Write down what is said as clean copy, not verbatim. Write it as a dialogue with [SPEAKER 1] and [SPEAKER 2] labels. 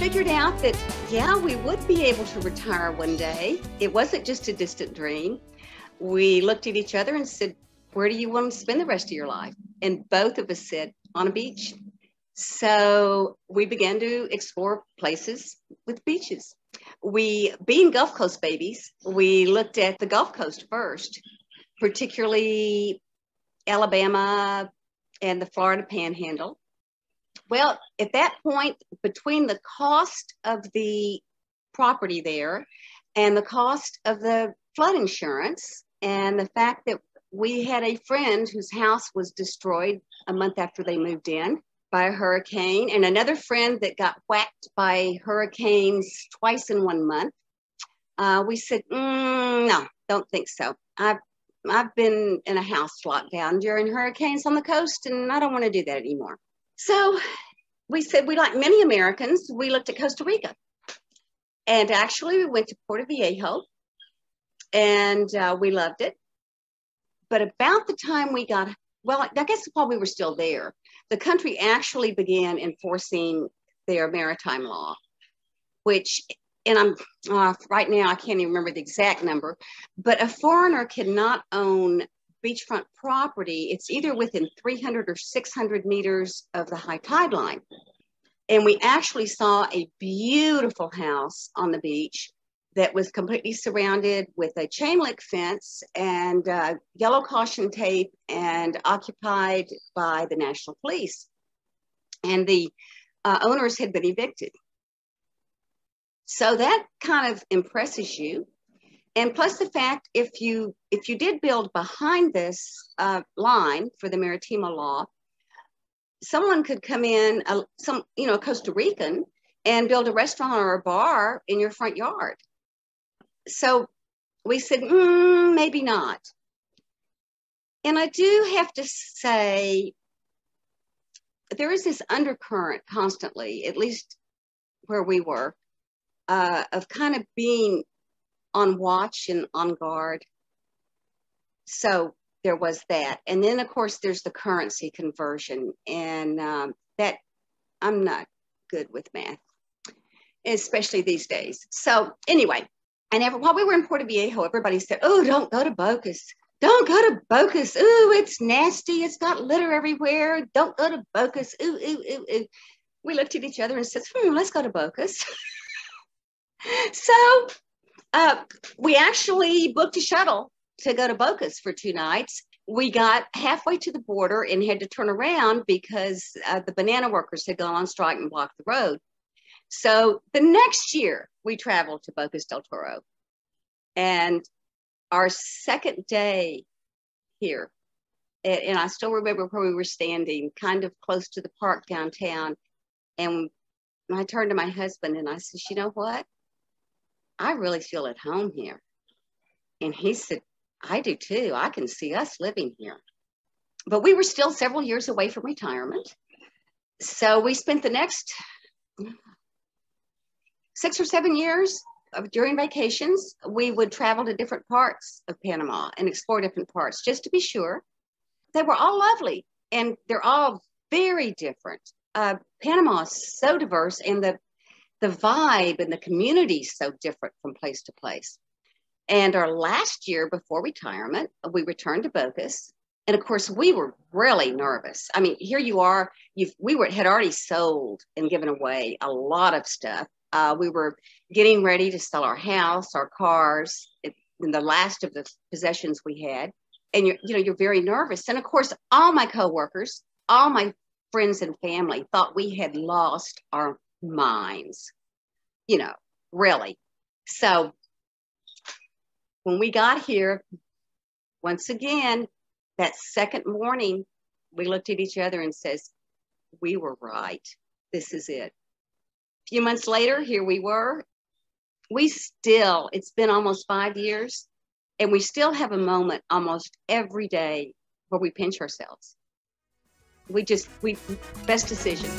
[SPEAKER 1] figured out that, yeah, we would be able to retire one day. It wasn't just a distant dream. We looked at each other and said, where do you want to spend the rest of your life? And both of us said, on a beach. So we began to explore places with beaches. Being Gulf Coast babies, we looked at the Gulf Coast first, particularly Alabama and the Florida Panhandle. Well, at that point, between the cost of the property there and the cost of the flood insurance and the fact that we had a friend whose house was destroyed a month after they moved in by a hurricane, and another friend that got whacked by hurricanes twice in 1 month, we said, no, don't think so. I've been in a house lockdown during hurricanes on the coast, and I don't want to do that anymore. So we said, like many Americans, we looked at Costa Rica. And actually, we went to Puerto Viejo, and we loved it. But about the time we got, well, I guess while we were still there, the country actually began enforcing their maritime law, which, and I'm right now, I can't even remember the exact number, but a foreigner cannot own beachfront property. It's either within 300 or 600 meters of the high tide line. And we actually saw a beautiful house on the beach that was completely surrounded with a chain link fence and yellow caution tape and occupied by the National Police. And the owners had been evicted. So that kind of impresses you. And plus the fact, if you did build behind this line for the Maritimo law, someone could come in, a Costa Rican, and build a restaurant or a bar in your front yard. So we said, maybe not. And I do have to say, there is this undercurrent constantly, at least where we were, of kind of being on watch and on guard. So there was that. And then, of course, there's the currency conversion. And that I'm not good with math, especially these days. So anyway, while we were in Puerto Viejo, everybody said, oh, don't go to Bocas. Don't go to Bocas. Ooh, it's nasty. It's got litter everywhere. Don't go to Bocas. Ooh, ooh, ooh, ooh. We looked at each other and said, let's go to Bocas. So we actually booked a shuttle to go to Bocas for 2 nights. We got halfway to the border and had to turn around because the banana workers had gone on strike and blocked the road. So the next year we traveled to Bocas del Toro, and our second day here, and I still remember where we were standing, kind of close to the park downtown. And I turned to my husband and I said, you know what? I really feel at home here. And he said, I do too. I can see us living here. But we were still several years away from retirement. So we spent the next 6 or 7 years during vacations. We would travel to different parts of Panama and explore different parts just to be sure. They were all lovely, and they're all very different. Panama is so diverse, and the vibe and the community is so different from place to place. And our last year before retirement, we returned to Bocas. And of course, we were really nervous. I mean, here you are, had already sold and given away a lot of stuff. We were getting ready to sell our house, our cars, and the last of the possessions we had. And you're very nervous. And of course, all my coworkers, all my friends and family thought we had lost our minds, really. So when we got here, once again, that second morning, we looked at each other and says, we were right. This is it. A few months later, here we were. It's been almost 5 years, and we still have a moment almost every day where we pinch ourselves. Best decision.